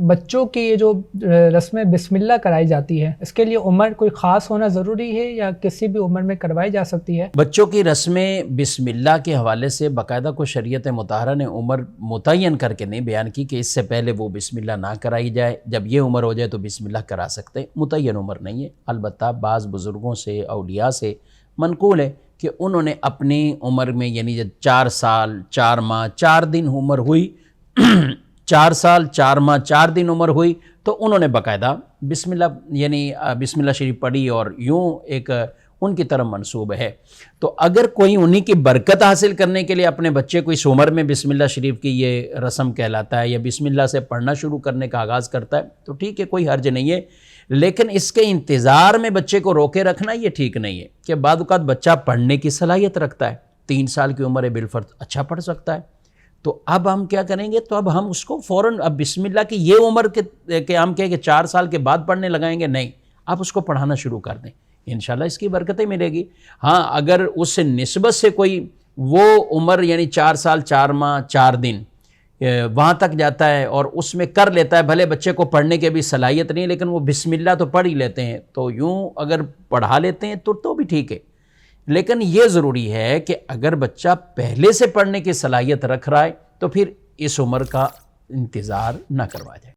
بچوں کی یہ جو رسم بسم اللہ کرائی جاتی ہے، اس کے لیے عمر کوئی خاص ہونا ضروری ہے یا کسی بھی عمر میں کروائی جا سکتی ہے؟ بچوں کی رسم بسم اللہ کے حوالے سے باقاعدہ کو شریعت مطہرہ نے عمر متعین کر کے نہیں بیان کی کہ اس سے پہلے وہ بسم اللہ نہ کرائی جائے، جب یہ عمر ہو جائے تو بسم اللہ کرا سکتے ہیں۔ متعین عمر نہیں ہے، البتہ بعض بزرگوں سے، اولیاء سے منقول ہے کہ انہوں نے اپنی عمر میں یعنی جب 4 سال 4 ماہ 4 دن عمر ہوئی 4 سال 4 ماہ 4 دن عمر ہوئی تو انہوں نے باقاعدہ بسم اللہ یعنی بسم اللہ شریف پڑھی اور یوں ایک ان کی طرف منسوب ہے۔ تو اگر کوئی انہی کی برکت حاصل کرنے کے لیے اپنے بچے کو اس عمر میں بسم اللہ شریف کی یہ رسم کہلاتا ہے یا بسم اللہ سے پڑھنا شروع کرنے کا آغاز کرتا ہے تو ٹھیک ہے، کوئی حرج نہیں ہے، لیکن اس کے انتظار میں بچے کو روکے رکھنا یہ ٹھیک نہیں ہے کہ بعض اوقات بچہ پڑھنے کی صلاحیت رکھتا ہے، 3 سال کی عمر ہے، بالفرض اچھا پڑھ سکتا ہے، تو اب ہم کیا کریں گے؟ تو اب ہم اس کو فوراً اب بسم اللہ کی یہ عمر کہ ہم کہیں کہ 4 سال کے بعد پڑھنے لگائیں گے، نہیں، آپ اس کو پڑھانا شروع کر دیں، انشاءاللہ اس کی برکتیں ملے گی۔ ہاں اگر اس سے نسبت سے کوئی وہ عمر یعنی 4 سال 4 ماہ 4 دن وہاں تک جاتا ہے اور اس میں کر لیتا ہے، بھلے بچے کو پڑھنے کی بھی صلاحیت نہیں لیکن وہ بسم اللہ تو پڑھ ہی لیتے ہیں، تو یوں اگر پڑھا لیتے ہیں تو بھی ٹھیک ہے، لیکن یہ ضروری ہے کہ اگر بچہ پہلے سے پڑھنے کی صلاحیت رکھ رہا ہے تو پھر اس عمر کا انتظار نہ کروا جائے۔